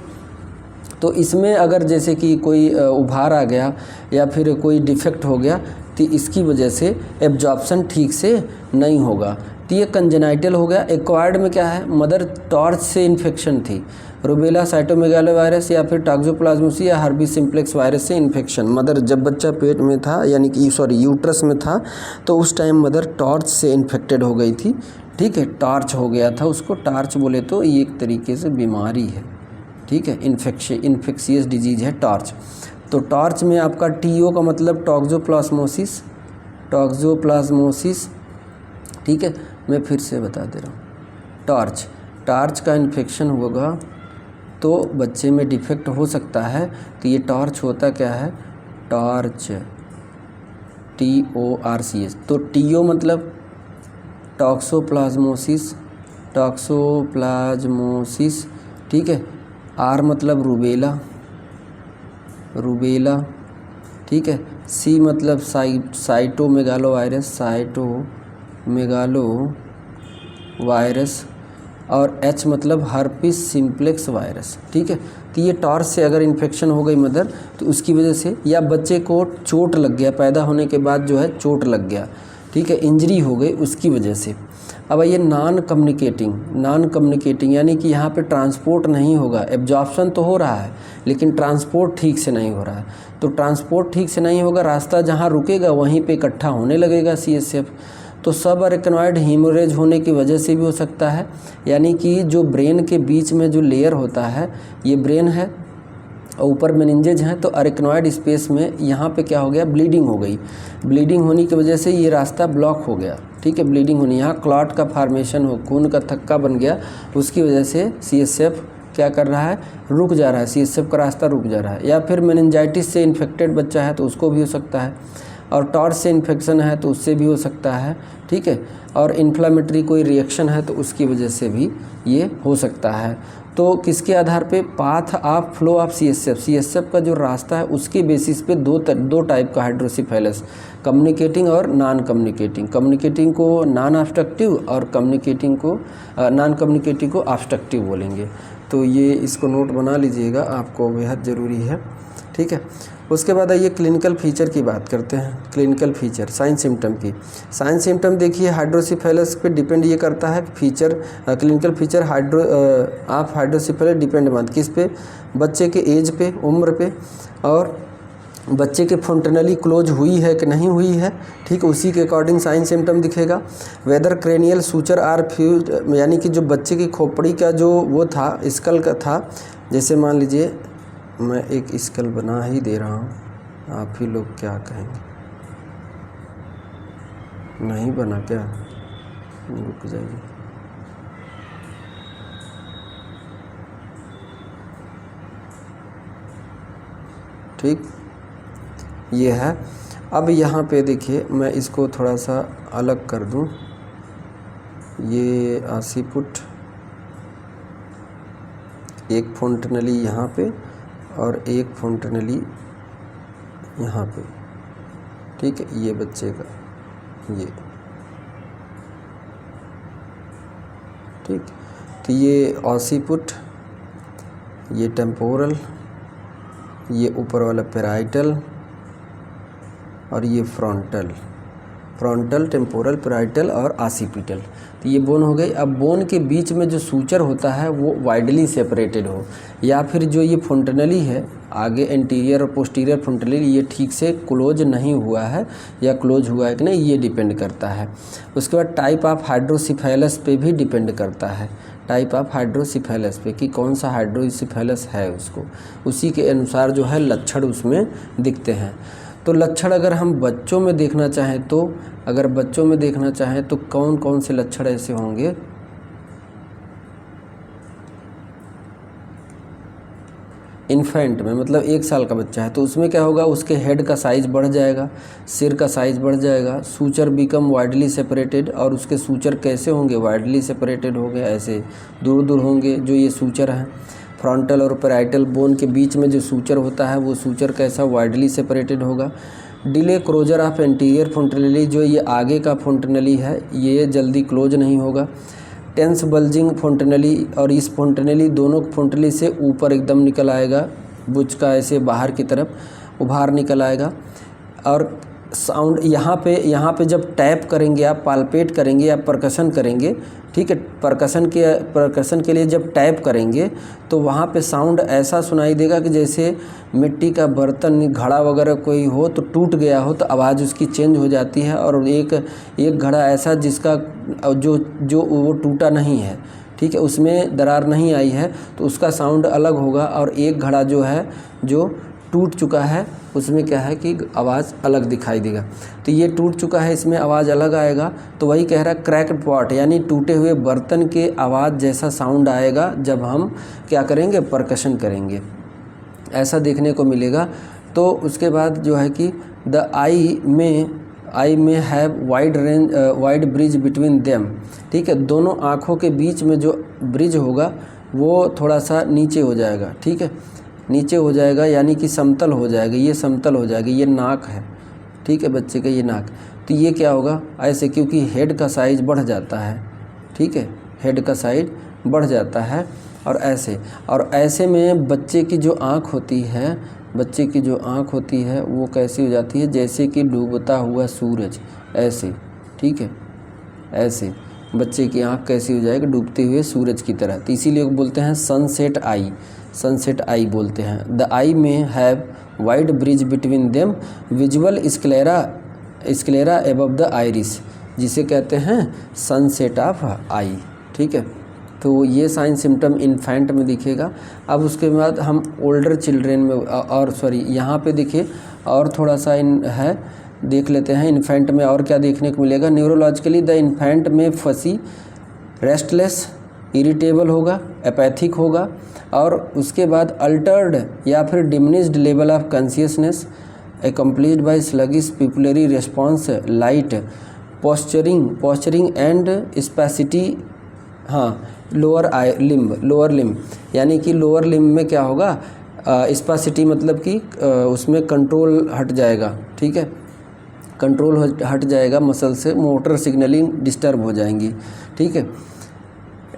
तो इसमें अगर जैसे कि कोई उभार आ गया या फिर कोई डिफेक्ट हो गया, तो इसकी वजह से एब्जॉर्प्शन ठीक से नहीं होगा, तो ये कंजेनाइटल हो गया। एक्वायर्ड में क्या है, मदर टॉर्च से इन्फेक्शन थी, रूबेला साइटोमेगालो वायरस या फिर टॉक्सोप्लाज्मोसिस या हर्बी सिम्प्लेक्स वायरस से इन्फेक्शन। मदर जब बच्चा पेट में था, यानी कि यूट्रस में था, तो उस टाइम मदर टॉर्च से इन्फेक्टेड हो गई थी, ठीक है, टॉर्च हो गया था उसको। टॉर्च बोले तो ये एक तरीके से बीमारी है, ठीक है, इन्फेक्शियस डिजीज है टॉर्च। तो टॉर्च में आपका TO का मतलब टॉक्सोप्लाज्मोसिस, ठीक है, मैं फिर से बता दे रहा हूँ, टॉर्च का इन्फेक्शन होगा तो बच्चे में डिफेक्ट हो सकता है। तो ये टॉर्च होता क्या है, टॉर्च, TORCH। तो TO मतलब टॉक्सोप्लाज्मोसिस, ठीक है। R मतलब रूबेला, ठीक है। C मतलब साइटोमेगालो वायरस, और H मतलब हर्पिस सिम्प्लेक्स वायरस, ठीक है। तो ये टॉर्च से अगर इन्फेक्शन हो गई मदर, तो उसकी वजह से, या बच्चे को चोट लग गया, पैदा होने के बाद जो है चोट लग गया, ठीक है, इंजरी हो गई उसकी वजह से। अब ये नॉन कम्युनिकेटिंग, यानी कि यहाँ पे ट्रांसपोर्ट नहीं होगा, एब्जॉर्प्शन तो हो रहा है लेकिन ट्रांसपोर्ट ठीक से नहीं हो रहा है। तो ट्रांसपोर्ट ठीक से नहीं होगा, रास्ता जहाँ रुकेगा वहीं पे इकट्ठा होने लगेगा CSF। तो सब अरेकनॉइड हीमोरेज होने की वजह से भी हो सकता है, यानी कि जो ब्रेन के बीच में जो लेयर होता है, ये ब्रेन है और ऊपर मेनिंजेज हैं, तो अरेकनॉइड स्पेस में यहाँ पे क्या हो गया, ब्लीडिंग हो गई। ब्लीडिंग होने की वजह से ये रास्ता ब्लॉक हो गया, ठीक है, ब्लीडिंग होनी, यहाँ क्लॉट का फॉर्मेशन हो, खून का थक्का बन गया, उसकी वजह से CSF क्या कर रहा है, रुक जा रहा है, CSF का रास्ता रुक जा रहा है। या फिर मेनिंजाइटिस से इन्फेक्टेड बच्चा है तो उसको भी हो सकता है, और टॉर्च से इन्फेक्शन है तो उससे भी हो सकता है, ठीक है। और इन्फ्लामेटरी कोई रिएक्शन है तो उसकी वजह से भी ये हो सकता है। तो किसके आधार पे, path of flow of CSF का जो रास्ता है उसके बेसिस पे दो टाइप का हाइड्रोसिफेलस, कम्युनिकेटिंग और नॉन कम्युनिकेटिंग को नॉन ऑब्स्ट्रक्टिव और नॉन कम्युनिकेटिव को ऑब्स्ट्रक्टिव बोलेंगे। तो ये इसको नोट बना लीजिएगा, आपको बेहद ज़रूरी है, ठीक है। उसके बाद आइए क्लिनिकल फीचर की बात करते हैं। क्लिनिकल फीचर, साइन सिम्टम की। साइन सिम्टम देखिए हाइड्रोसिफेलस पे डिपेंड ये करता है feature, clinical feature of hydrocephalus depend मत किस पे, बच्चे के एज पे, उम्र पे, और बच्चे के फंक्शनली क्लोज हुई है कि नहीं हुई है, ठीक, उसी के अकॉर्डिंग साइन सिम्टम दिखेगा। Whether cranial suture are fuse, यानी कि जो बच्चे की खोपड़ी का जो वो था, स्कल का था, जैसे मान लीजिए मैं एक स्कल बना ही दे रहा हूँ, आप ही लोग क्या कहेंगे, नहीं बना क्या, रुक जाइए, ठीक, ये है। अब यहाँ पे देखिए, मैं इसको थोड़ा सा अलग कर दूँ, ये आसिपुट एक फोंटनली यहाँ पे और एक फोंटनली यहाँ पे, ठीक है, ये बच्चे का ये, ठीक। तो ये ऑसिपुट, ये टेम्पोरल, ये ऊपर वाला पेराइटल और ये फ्रंटल, टेम्पोरल, पेराइटल और आसिपिटल। तो ये बोन हो गई। अब बोन के बीच में जो सूचर होता है वो वाइडली सेपरेटेड हो, या फिर जो ये फोंटनली है आगे एंटीरियर और पोस्टीरियर फोंटनली, ये ठीक से क्लोज नहीं हुआ है या क्लोज हुआ है कि नहीं, ये डिपेंड करता है। उसके बाद टाइप ऑफ हाइड्रोसिफेलस पे भी डिपेंड करता है, टाइप ऑफ हाइड्रोसिफेलस पे कि कौन सा हाइड्रोसिफेलस है, उसको उसी के अनुसार जो है लक्षण उसमें दिखते हैं। तो लक्षण अगर हम बच्चों में देखना चाहें तो, अगर बच्चों में देखना चाहें तो कौन कौन से लक्षण ऐसे होंगे? इन्फेंट में, मतलब 1 साल का बच्चा है तो उसमें क्या होगा, उसके हेड का साइज़ बढ़ जाएगा, सिर का साइज़ बढ़ जाएगा, सूचर बिकम वाइडली सेपरेटेड। और उसके सूचर कैसे होंगे? वाइडली सेपरेटेड होंगे, ऐसे दूर दूर होंगे जो ये सूचर हैं। फ्रंटल और पेराइटल बोन के बीच में जो सूचर होता है वो सूचर कैसा? वाइडली सेपरेटेड होगा। डिले क्लोजर ऑफ एंटीरियर फोंटनली, जो ये आगे का फोंटनली है ये जल्दी क्लोज नहीं होगा। टेंस बल्जिंग फोंटनली, और इस फोंटनली दोनों फोंटनली से ऊपर एकदम निकल आएगा, बुच का ऐसे बाहर की तरफ उभार निकल आएगा। और साउंड यहाँ पे जब टैप करेंगे आप, पाल्पेट करेंगे या परकशन करेंगे, ठीक है, परकशन के लिए जब टैप करेंगे तो वहाँ पे साउंड ऐसा सुनाई देगा कि जैसे मिट्टी का बर्तन, घड़ा वगैरह कोई हो तो टूट गया हो तो आवाज़ उसकी चेंज हो जाती है। और एक घड़ा ऐसा जिसका जो वो टूटा नहीं है, ठीक है, उसमें दरार नहीं आई है तो उसका साउंड अलग होगा। और एक घड़ा जो है जो टूट चुका है उसमें क्या है कि आवाज़ अलग दिखाई देगा। तो ये टूट चुका है, इसमें आवाज़ अलग आएगा। तो वही कह रहा है क्रैक्ड पॉट, यानी टूटे हुए बर्तन के आवाज़ जैसा साउंड आएगा जब हम क्या करेंगे? परकशन करेंगे, ऐसा देखने को मिलेगा। तो उसके बाद जो है कि द आई में have wide bridge between them, ठीक है, दोनों आँखों के बीच में जो ब्रिज होगा वो थोड़ा सा नीचे हो जाएगा, ठीक है, नीचे हो जाएगा, यानी कि समतल हो जाएगा, ये समतल हो जाएगा। ये नाक है, ठीक है, बच्चे का ये नाक। तो ये क्या होगा ऐसे, क्योंकि हेड का साइज़ बढ़ जाता है, ठीक है, हेड का साइज बढ़ जाता है। और ऐसे में बच्चे की जो आँख होती है, वो कैसी हो जाती है? जैसे कि डूबता हुआ सूरज, ऐसे, ठीक है, ऐसे बच्चे की आँख कैसी हो जाएगी? डूबते हुए सूरज की तरह। तो इसीलिए बोलते हैं सनसेट आई बोलते हैं। द आई में have wide bridge between them, visual sclera above the iris, जिसे कहते हैं सनसेट ऑफ आई, ठीक है। तो ये साइन सिम्टम इन्फेंट में दिखेगा। अब उसके बाद हम ओल्डर चिल्ड्रेन में, और सॉरी यहाँ पे देखिए और थोड़ा सा देख लेते हैं इन्फेंट में और क्या देखने को मिलेगा। न्यूरोलॉजिकली द इन्फेंट में फसी, रेस्टलेस, इरिटेबल होगा, एपैथिक होगा। और उसके बाद अल्टर्ड या फिर diminished level of consciousness accompanied by sluggish pupillary response, light posturing and spasticity. हाँ, लोअर लिम्ब, यानी कि लोअर लिम्ब में क्या होगा? स्पेसिटी मतलब कि उसमें कंट्रोल हट जाएगा, ठीक है, कंट्रोल हट जाएगा मसल से, मोटर सिग्नलिंग डिस्टर्ब हो जाएंगी, ठीक है।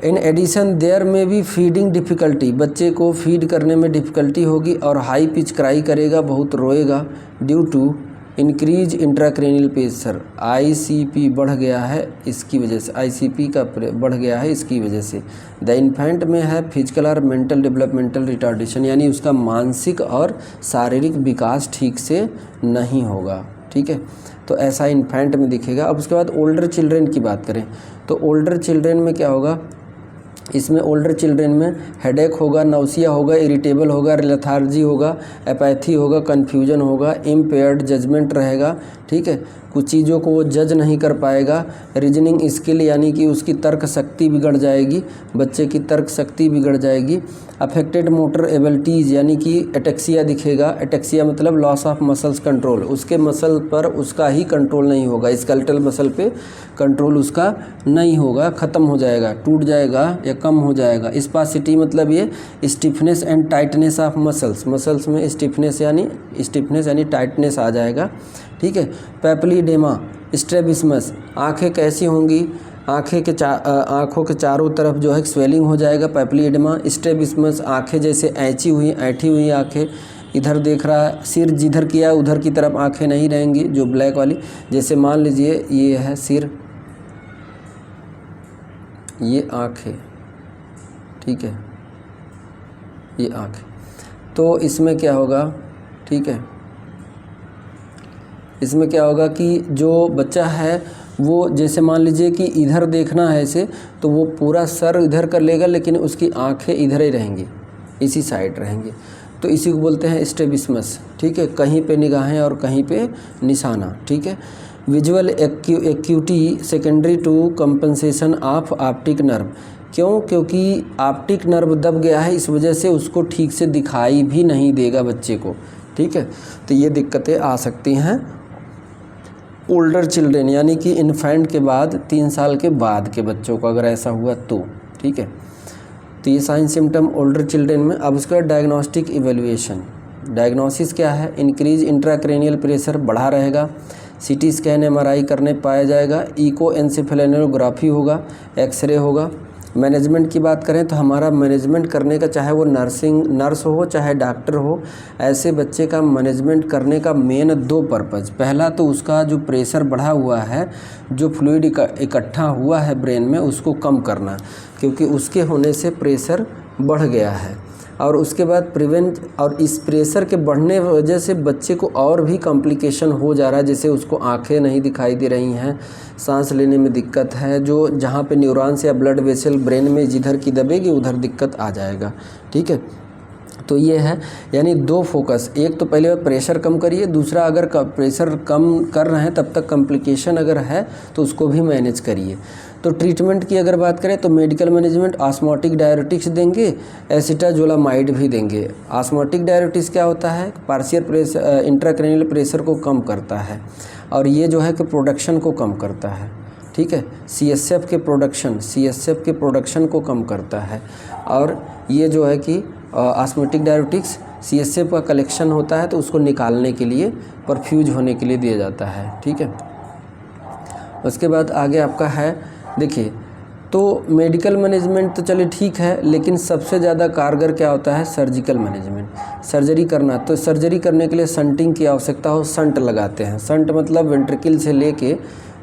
इन एडिशन देयर में भी फीडिंग डिफ़िकल्टी, बच्चे को फीड करने में डिफ़िकल्टी होगी। और हाई पिच क्राई करेगा, बहुत रोएगा, due to increase intracranial pressure, ICP बढ़ गया है इसकी वजह से, ICP का बढ़ गया है इसकी वजह से। द इन्फेंट में है फिजिकल और मेंटल डेवलपमेंटल रिटार्डेशन, यानी उसका मानसिक और शारीरिक विकास ठीक से नहीं होगा, ठीक है। तो ऐसा इन्फेंट में दिखेगा। अब उसके बाद ओल्डर चिल्ड्रेन की बात करें तो ओल्डर चिल्ड्रेन में क्या होगा? इसमें ओल्डर चिल्ड्रेन में हेडेक होगा, नौसिया होगा, इरिटेबल होगा, लेथार्जी होगा, एपैथी होगा, कन्फ्यूजन होगा, इम्पेयर्ड जजमेंट रहेगा, ठीक है। कुछ चीज़ों को वो जज नहीं कर पाएगा। रीजनिंग स्किल यानी कि उसकी तर्क शक्ति बिगड़ जाएगी, बच्चे की तर्क शक्ति बिगड़ जाएगी। अफेक्टेड मोटर एबिलिटीज़ यानी कि एटेक्सिया दिखेगा। एटेक्सिया मतलब लॉस ऑफ मसल्स कंट्रोल, उसके मसल पर उसका ही कंट्रोल नहीं होगा, स्केलेटल मसल पे कंट्रोल उसका नहीं होगा, ख़त्म हो जाएगा, टूट जाएगा या कम हो जाएगा। स्पासिटी मतलब ये stiffness and tightness of muscles, muscles में स्टिफनेस यानी टाइटनेस आ जाएगा। ठीक है। पैपिलिडेमा, स्ट्रैबिस्मस, आँखें कैसी होंगी, आँखों के चारों तरफ जो है स्वेलिंग हो जाएगा, पैपिलिडेमा। स्ट्रैबिस्मस, आँखें जैसे ऐंची हुई ऐंठी हुई आँखें, इधर देख रहा है, सिर जिधर किया उधर की तरफ आँखें नहीं रहेंगी, जो ब्लैक वाली, जैसे मान लीजिए ये है सिर, ये आँखें, ठीक है, ये आँखें, तो इसमें क्या होगा, ठीक है, इसमें क्या होगा कि जो बच्चा है वो जैसे मान लीजिए कि इधर देखना है ऐसे, तो वो पूरा सर इधर कर लेगा लेकिन उसकी आंखें इधर ही रहेंगी, इसी साइड रहेंगी, तो इसी को बोलते हैं स्ट्रैबिस्मस। ठीक है। कहीं पे निगाहें और कहीं पे निशाना। ठीक है। Visual acuity secondary to compensation of optic nerve, क्यों? क्योंकि ऑप्टिक नर्व दब गया है, इस वजह से उसको ठीक से दिखाई भी नहीं देगा बच्चे को। ठीक है। तो ये दिक्कतें आ सकती हैं ओल्डर चिल्ड्रेन यानी कि इन्फेंट के बाद 3 साल के बाद के बच्चों को अगर ऐसा हुआ तो। ठीक है। तो ये साइन सिम्टम ओल्डर चिल्ड्रेन में। अब उसका डायग्नोस्टिक इवेल्युएशन, डायग्नोसिस क्या है? इंक्रीज इंट्राक्रैनियल प्रेशर बढ़ा रहेगा, सीटी स्कैन एमआरआई करने पाया जाएगा, इको एन्सेफेलोग्राफी होगा, एक्सरे होगा। मैनेजमेंट की बात करें तो हमारा मैनेजमेंट करने का, चाहे वो नर्स हो चाहे डॉक्टर हो, ऐसे बच्चे का मैनेजमेंट करने का मेन 2 पर्पज़। पहला तो उसका जो प्रेशर बढ़ा हुआ है, जो फ्लूइड इकट्ठा हुआ है ब्रेन में, उसको कम करना, क्योंकि उसके होने से प्रेशर बढ़ गया है। और उसके बाद प्रिवेंट, और इस प्रेशर के बढ़ने वजह से बच्चे को और भी कॉम्प्लिकेशन हो जा रहा है, जैसे उसको आंखें नहीं दिखाई दे रही हैं, सांस लेने में दिक्कत है, जो जहाँ पे न्यूरॉन्स या ब्लड वेसल ब्रेन में जिधर की दबेगी उधर दिक्कत आ जाएगा। ठीक है। तो ये है यानी 2 फोकस, एक तो पहले प्रेशर कम करिए, दूसरा अगर प्रेशर कम कर रहे हैं तब तक कॉम्प्लिकेशन अगर है तो उसको भी मैनेज करिए। तो ट्रीटमेंट की अगर बात करें तो मेडिकल मैनेजमेंट, ऑस्मोटिक डायरेटिक्स देंगे, एसिटाजोलामाइड भी देंगे। ऑस्मोटिक डायरेटिक्स क्या होता है? पार्शियल प्रेशर, इंट्राक्रैनियल प्रेशर को कम करता है, और ये जो है कि प्रोडक्शन को कम करता है। ठीक है। सीएसएफ के प्रोडक्शन को कम करता है, और ये जो है कि ऑस्मोटिक डायरेटिक्स सीएसएफ का कलेक्शन होता है तो उसको निकालने के लिए, परफ्यूज होने के लिए दिया जाता है। ठीक है। उसके बाद आगे आपका है, देखिए, तो मेडिकल मैनेजमेंट तो चलिए ठीक है, लेकिन सबसे ज़्यादा कारगर क्या होता है? Surgical management. सर्जरी करना, तो सर्जरी करने के लिए संटिंग की आवश्यकता हो, संट लगाते हैं। संट मतलब वेंट्रिकल से लेके,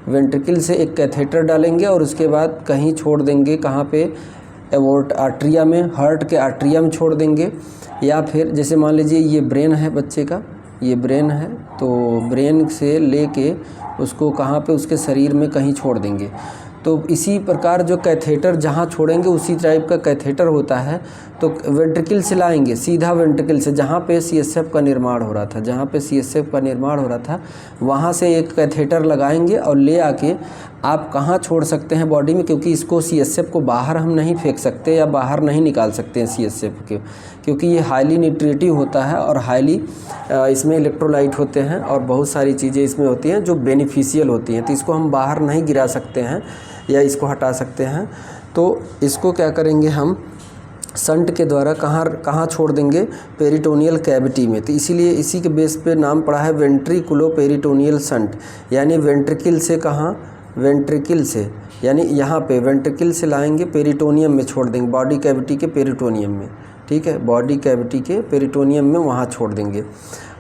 वेंट्रिकल से एक कैथेटर डालेंगे और उसके बाद कहीं छोड़ देंगे, कहाँ पे? एवोर्ट आर्ट्रिया में, हार्ट के आर्ट्रिया में छोड़ देंगे, या फिर जैसे मान लीजिए ये ब्रेन है बच्चे का, ये ब्रेन है, तो ब्रेन से लेके उसको कहाँ पे? उसके शरीर में कहीं छोड़ देंगे। तो इसी प्रकार जो कैथेटर जहाँ छोड़ेंगे उसी टाइप का कैथेटर होता है, तो वेंट्रिकल से लाएंगे, सीधा वेंट्रिकल से, जहाँ पे सीएसएफ का निर्माण हो रहा था, वहाँ से एक कैथेटर लगाएंगे और ले आके आप कहाँ छोड़ सकते हैं बॉडी में, क्योंकि इसको सीएसएफ को बाहर हम नहीं फेंक सकते या बाहर नहीं निकाल सकते हैं सीएसएफ के, क्योंकि ये हाईली न्यूट्रिटिव होता है और हाईली इसमें इलेक्ट्रोलाइट होते हैं और बहुत सारी चीज़ें इसमें होती हैं जो बेनिफिशियल होती हैं, तो इसको हम बाहर नहीं गिरा सकते हैं या इसको हटा सकते हैं। तो इसको क्या करेंगे हम? संट के द्वारा कहाँ छोड़ देंगे? पेरिटोनियल कैविटी में। तो इसीलिए इसी के बेस पे नाम पड़ा है वेंट्रिकुलो पेरिटोनियल संट, यानी वेंट्रिकल से कहाँ? वेंट्रिकल से, यानी यहाँ पे वेंट्रिकल से लाएंगे, पेरिटोनियम में छोड़ देंगे, बॉडी कैविटी के पेरिटोनियम में। ठीक है। बॉडी कैविटी के पेरिटोनियम में वहाँ छोड़ देंगे।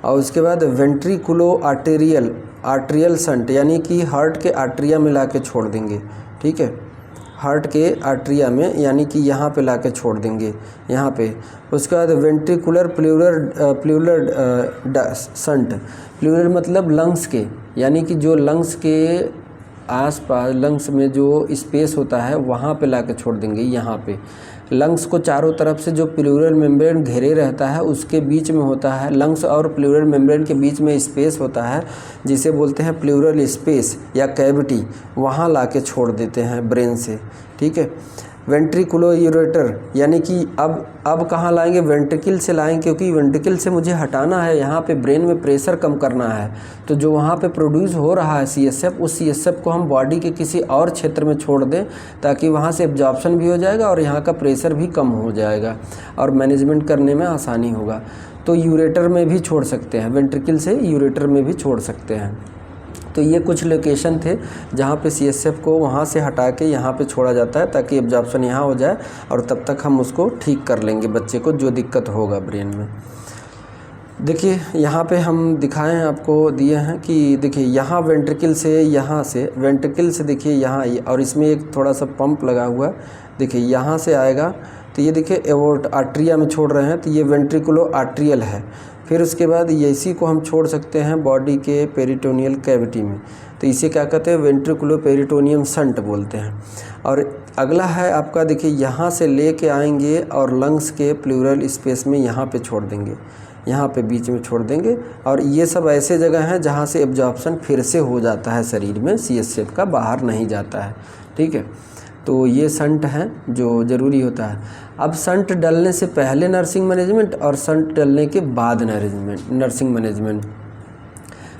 और उसके बाद वेंट्रिकुलो आर्ट्रियल संट, यानी कि हार्ट के आर्ट्रिया में ला के छोड़ देंगे। ठीक है। हार्ट के आर्ट्रिया में, यानी कि यहाँ पे ला के छोड़ देंगे, यहाँ पे। उसके बाद वेंट्रिकुलर प्लूरल संट, प्लूरल मतलब लंग्स के, यानी कि जो लंग्स के आसपास लंग्स में जो स्पेस होता है वहाँ पे ला के छोड़ देंगे। यहाँ पे लंग्स को चारों तरफ से जो प्लूरल मेम्ब्रेन घेरे रहता है उसके बीच में होता है, लंग्स और प्लूरल मेम्ब्रेन के बीच में स्पेस होता है जिसे बोलते हैं प्लूरल स्पेस या कैविटी, वहाँ ला के छोड़ देते हैं ब्रेन से। ठीक है। वेंट्रिकुलोयूरेटर यानी कि अब कहाँ लाएंगे, वेंट्रिकल से लाएंगे, क्योंकि वेंट्रिकल से मुझे हटाना है, यहाँ पे ब्रेन में प्रेशर कम करना है। तो जो वहाँ पे प्रोड्यूस हो रहा है CSF, उस CSF को हम बॉडी के किसी और क्षेत्र में छोड़ दें ताकि वहाँ से एब्जॉर्प्शन भी हो जाएगा और यहाँ का प्रेशर भी कम हो जाएगा और मैनेजमेंट करने में आसानी होगा। तो यूरेटर में भी छोड़ सकते हैं, वेंट्रिकल से यूरेटर में भी छोड़ सकते हैं। तो ये कुछ लोकेशन थे जहाँ पे CSF को वहाँ से हटा के यहाँ पे छोड़ा जाता है ताकि एब्जॉर्प्शन यहाँ हो जाए और तब तक हम उसको ठीक कर लेंगे बच्चे को जो दिक्कत होगा ब्रेन में। देखिए यहाँ पे हम दिखाए हैं, आपको दिए हैं कि देखिए यहाँ वेंट्रिकल से, यहाँ से वेंट्रिकल से देखिए यहाँ, और इसमें एक थोड़ा सा पंप लगा हुआ है, देखिए यहाँ से आएगा तो ये देखिए एवोर्ट आर्ट्रिया में छोड़ रहे हैं तो ये वेंट्रिकुलो आर्ट्रियल है। फिर उसके बाद इसी को हम छोड़ सकते हैं बॉडी के पेरिटोनियल कैविटी में, तो इसे क्या कहते हैं, वेंट्रिकुलो पेरिटोनियम शंट बोलते हैं। और अगला है आपका, देखिए यहाँ से ले के आएंगे और लंग्स के प्लूरल स्पेस में यहाँ पे छोड़ देंगे, यहाँ पे बीच में छोड़ देंगे। और ये सब ऐसे जगह हैं जहाँ से एब्जॉर्प्शन फिर से हो जाता है शरीर में, CSF का बाहर नहीं जाता है। ठीक है। तो ये शंट हैं जो ज़रूरी होता है। अब शंट डलने से पहले नर्सिंग मैनेजमेंट और शंट डलने के बाद नर्सिंग मैनेजमेंट।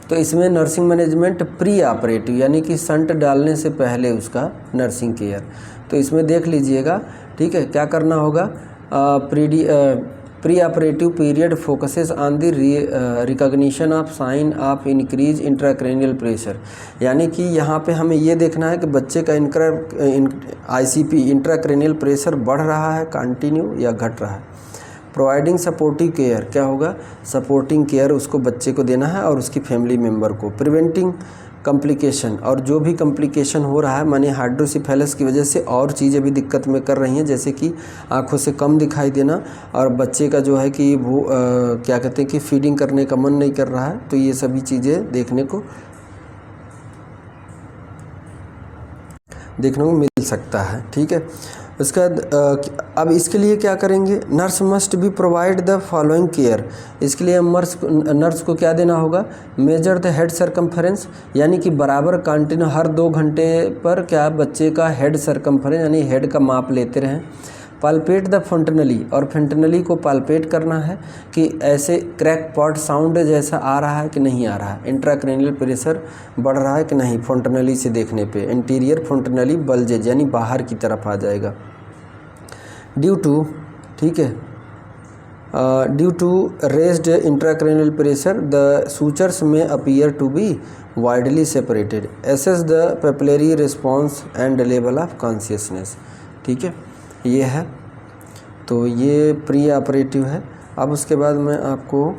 तो इसमें नर्सिंग मैनेजमेंट प्री ऑपरेटिव यानी कि शंट डालने से पहले उसका नर्सिंग केयर। तो इसमें देख लीजिएगा, ठीक है, क्या करना होगा। Pre operative period focuses on the recognition of sine of increase intracranial pressure, यानी कि यहाँ पे हमें ये देखना है कि बच्चे का ICP इंट्राक्रैनियल प्रेशर बढ़ रहा है कंटिन्यू या घट रहा है। प्रोवाइडिंग सपोर्टिव केयर, क्या होगा, सपोर्टिंग केयर उसको बच्चे को देना है और उसकी फैमिली मेम्बर को। प्रिवेंटिंग कॉम्प्लिकेशन, और जो भी कॉम्प्लिकेशन हो रहा है माने हाइड्रोसिफेलस की वजह से और चीज़ें भी दिक्कत में कर रही हैं, जैसे कि आँखों से कम दिखाई देना और बच्चे का जो है कि वो क्या कहते हैं कि फीडिंग करने का मन नहीं कर रहा है, तो ये सभी चीज़ें देखने को मिल सकता है। ठीक है। उसका अब इसके लिए क्या करेंगे, nurse must be provide the following care. इसके लिए नर्स को क्या देना होगा, मेजर द हेड सरकमफरेंस, यानी कि बराबर कंटिन्यू हर 2 घंटे पर क्या बच्चे का हेड सरकमफरेंस यानी हेड का माप लेते रहें। पाल्पेट द फंटनली, और फंटनली को पाल्पेट करना है कि ऐसे क्रैक पॉट साउंड जैसा आ रहा है कि नहीं आ रहा है, इंट्राक्रैनियल प्रेशर बढ़ रहा है कि नहीं, फंटनली से देखने पे इंटीरियर फंटनली बल्जेज यानी बाहर की तरफ आ जाएगा। ड्यू टू, ठीक है, due to raised intracranial pressure the sutures में appear to be widely separated. Assess the pupillary response and level of consciousness. ठीक है, ये है, तो ये प्री ऑपरेटिव है। अब उसके बाद मैं आपको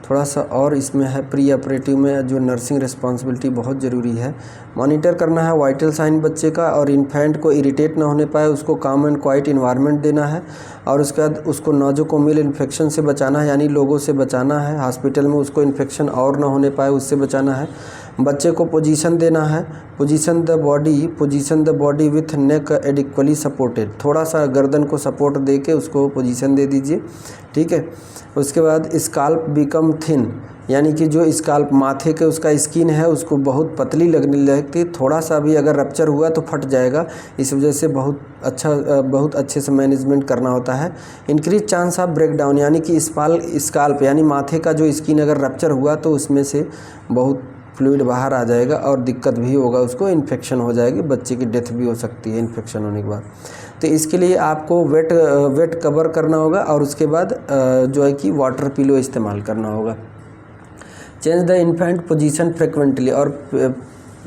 थोड़ा सा और इसमें है, प्री ऑपरेटिव में जो नर्सिंग रिस्पॉन्सिबिलिटी बहुत ज़रूरी है, मॉनिटर करना है वाइटल साइन बच्चे का, और इन्फेंट को इरिटेट ना होने पाए उसको काम एंड क्वाइट इन्वायरमेंट देना है, और उसके बाद उसको नोजोकोमियल इन्फेक्शन से बचाना है यानी लोगों से बचाना है, हॉस्पिटल में उसको इन्फेक्शन और ना होने पाए उससे बचाना है। बच्चे को पोजीशन देना है, position the body with neck adequately supported, थोड़ा सा गर्दन को सपोर्ट दे के उसको पोजीशन दे दीजिए। ठीक है। उसके बाद स्काल्प बिकम थिन, यानी कि जो स्काल्प माथे के उसका स्किन है उसको बहुत पतली लगने लगती, थोड़ा सा भी अगर रप्चर हुआ तो फट जाएगा, इस वजह से बहुत अच्छे से मैनेजमेंट करना होता है। इंक्रीज चांस ऑफ ब्रेकडाउन, यानी कि स्काल्प यानी माथे का जो स्किन अगर रप्चर हुआ तो उसमें से बहुत फ्लूइड बाहर आ जाएगा और दिक्कत भी होगा, उसको इन्फेक्शन हो जाएगी, बच्चे की डेथ भी हो सकती है इन्फेक्शन होने के बाद। तो इसके लिए आपको वेट कवर करना होगा और उसके बाद जो है कि वाटर पिलो इस्तेमाल करना होगा। Change the infant position frequently, और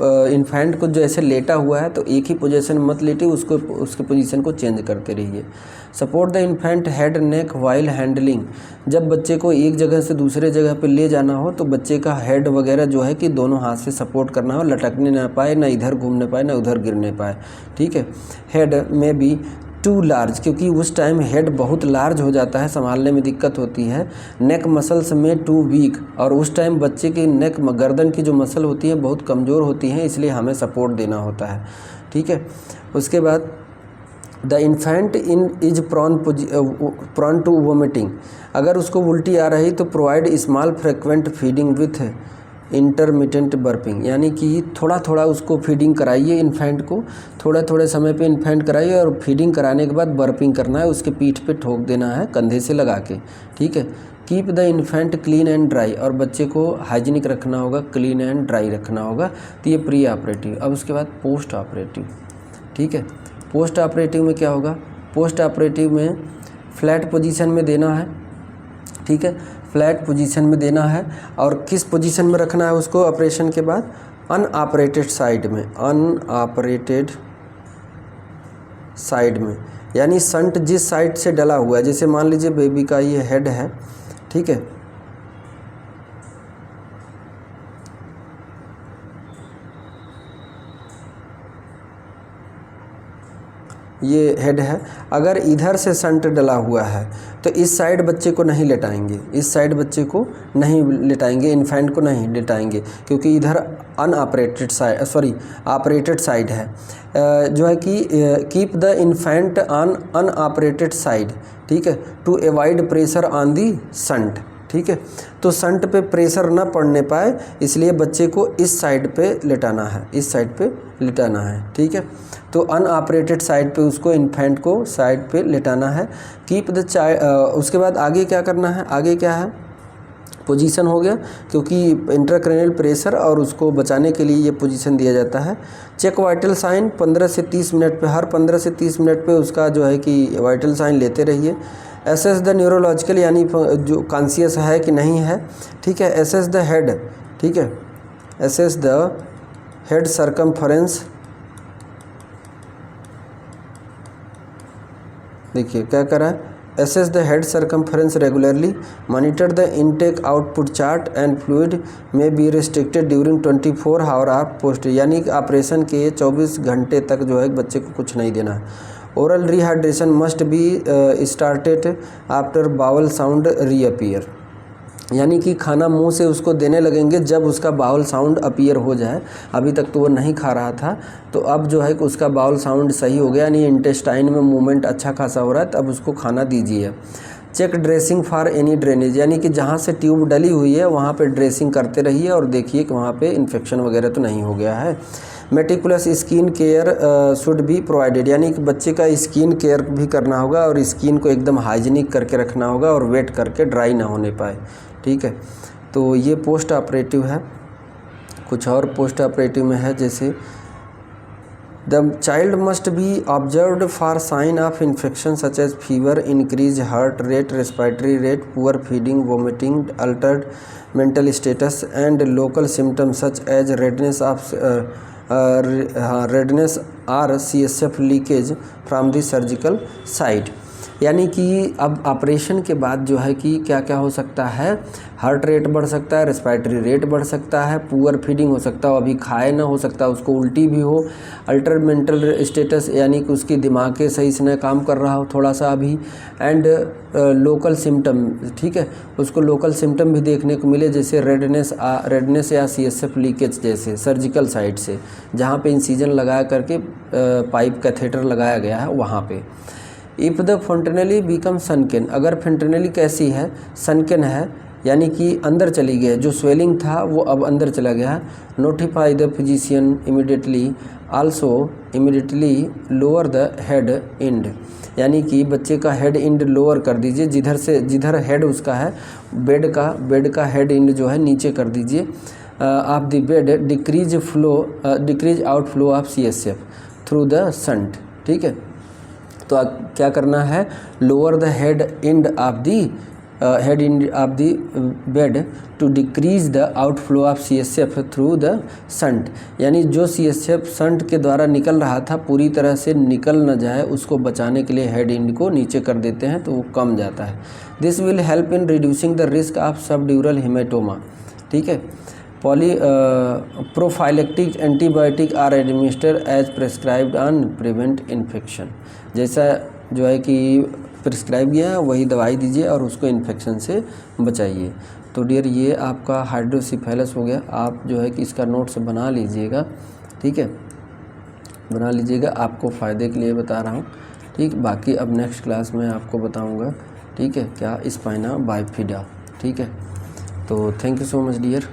इन्फेंट को जो ऐसे लेटा हुआ है तो एक ही पोजीशन मत लेटिए, उसके पोजीशन को चेंज करते रहिए। Support the infant head neck while handling, जब बच्चे को एक जगह से दूसरे जगह पे ले जाना हो तो बच्चे का हेड वगैरह जो है कि दोनों हाथ से सपोर्ट करना हो, लटकने ना पाए, ना इधर घूमने पाए ना उधर गिरने पाए। ठीक है। हेड में भी टू लार्ज, क्योंकि उस टाइम हेड बहुत लार्ज हो जाता है, संभालने में दिक्कत होती है। नेक मसल्स में टू वीक, और उस टाइम बच्चे की नेक गर्दन की जो मसल होती है बहुत कमज़ोर होती हैं, इसलिए हमें सपोर्ट देना होता है। ठीक है, उसके बाद the infant is prone to vomiting, अगर उसको उल्टी आ रही तो provide small frequent feeding with intermittent burping, यानी कि थोड़ा थोड़ा उसको फीडिंग कराइए, इन्फेंट को थोड़ा थोड़े समय पे इन्फेंट कराइए, और फीडिंग कराने के बाद बर्पिंग करना है, उसके पीठ पे ठोक देना है कंधे से लगा के। ठीक है, keep the infant clean and dry, और बच्चे को हाइजीनिक रखना होगा, क्लीन एंड ड्राई रखना होगा। तो ये प्री ऑपरेटिव। अब उसके बाद पोस्ट ऑपरेटिव। ठीक है, पोस्ट ऑपरेटिव में क्या होगा, पोस्ट ऑपरेटिव में फ्लैट पोजीशन में देना है। ठीक है, फ्लैट पोजीशन में देना है, और किस पोजीशन में रखना है उसको ऑपरेशन के बाद, अनऑपरेटेड साइड में, अनऑपरेटेड साइड में, यानी संट जिस साइड से डला हुआ है, जैसे मान लीजिए बेबी का ये हेड है। ठीक है, ये हेड है, अगर इधर से संट डला हुआ है तो इस साइड बच्चे को नहीं लेटाएंगे, इस साइड बच्चे को नहीं लेटाएंगे, इन्फेंट को नहीं लेटाएंगे, क्योंकि इधर unoperated side, sorry operated side है। जो है कि keep the infant on unoperated side. ठीक है, to avoid pressure on the shunt. ठीक है, तो संट पे प्रेशर ना पड़ने पाए, इसलिए बच्चे को इस साइड पे लेटाना है, इस साइड पे लेटाना है। ठीक है, तो अनऑपरेटेड साइड पे उसको, इन्फेंट को साइड पे लेटाना है। कीप द चाइल्ड, उसके बाद आगे क्या करना है, आगे क्या है, पोजीशन हो गया, क्योंकि इंट्राक्रैनियल प्रेशर और उसको बचाने के लिए ये पोजीशन दिया जाता है। चेक वाइटल साइन 15 से 30 मिनट पे, हर 15 से 30 मिनट पे उसका जो है कि वाइटल साइन लेते रहिए। एसेस द न्यूरोलॉजिकल, यानी जो कॉन्शियस है कि नहीं है। ठीक है, एसेस द हेड। ठीक है, एसेस द हेड सरकमफरेंस, देखिए क्या कर रहा है, assess the head circumference regularly, monitor the intake output chart and fluid may be restricted during 24 hour post, यानी कि ऑपरेशन के 24 घंटे तक जो है बच्चे को कुछ नहीं देना है। Oral rehydration must be started after bowel sound reappear, यानी कि खाना मुंह से उसको देने लगेंगे जब उसका बाउल साउंड अपीयर हो जाए। अभी तक तो वो नहीं खा रहा था, तो अब जो है कि उसका बाउल साउंड सही हो गया, यानी इंटेस्टाइन में मूवमेंट अच्छा खासा हो रहा है, तब उसको खाना दीजिए। Check dressing for any drainage, यानी कि जहाँ से ट्यूब डली हुई है वहाँ पे ड्रेसिंग करते रहिए और देखिए कि वहाँ पे इन्फेक्शन वगैरह तो नहीं हो गया है। Meticulous skin care should be provided, यानी कि बच्चे का स्किन केयर भी करना होगा और स्किन को एकदम हाइजीनिक करके रखना होगा और वेट करके ड्राई ना होने पाए। ठीक है, तो ये पोस्ट ऑपरेटिव है। कुछ और पोस्ट ऑपरेटिव में है, जैसे the child must be observed for sign of infection such as fever, increase heart rate, respiratory rate, poor feeding, vomiting, altered mental status and local symptoms such as redness of redness or CSF leakage from the surgical site, यानी कि अब operation के बाद जो है कि क्या क्या हो सकता है, हार्ट रेट बढ़ सकता है, रेस्पिरेटरी रेट बढ़ सकता है, पुअर फीडिंग हो सकता है, अभी खाए ना हो सकता है, उसको उल्टी भी हो, अल्टर मेंटल स्टेटस, यानी कि उसकी दिमाग के सही से न काम कर रहा हो थोड़ा सा अभी, एंड लोकल सिम्टम। ठीक है, उसको लोकल सिम्टम भी देखने को मिले, जैसे रेडनेस या CSF लीकेज, जैसे सर्जिकल साइट से जहाँ पे इंसीजन लगा करके पाइप कैथेटर लगाया गया है वहाँ पे। इफ़ द फॉन्टेनली बिकम सनकेन, अगर फॉन्टेनली कैसी है, सनकेन है, यानी कि अंदर चली गई, जो स्वेलिंग था वो अब अंदर चला गया है। Notify the physician immediately, also immediately lower the head end, यानी कि बच्चे का हेड इंड लोअर कर दीजिए, जिधर हेड उसका है, बेड का हेड इंड जो है नीचे कर दीजिए। Of the bed decrease outflow of CSF through the shunt. ठीक है, तो क्या करना है, lower the head end of the bed to decrease the outflow of CSF through the shunt, यानी जो CSF संट के द्वारा निकल रहा था पूरी तरह से निकल न जाए, उसको बचाने के लिए हेड इंड को नीचे कर देते हैं तो वो कम जाता है। This will help in reducing the risk of subdural haematoma. ठीक है, prophylactic antibiotic are administer as prescribed on prevent infection. जैसा जो है कि प्रिस्क्राइब किया है वही दवाई दीजिए और उसको इन्फेक्शन से बचाइए। तो डियर ये आपका हाइड्रोसिफेलस हो गया। आप जो है कि इसका नोट्स बना लीजिएगा, ठीक है, बना लीजिएगा, आपको फ़ायदे के लिए बता रहा हूँ, ठीक। बाकी अब नेक्स्ट क्लास में आपको बताऊँगा, ठीक है, क्या स्पाइना बाइफिडा, ठीक है। तो thank you so much dear.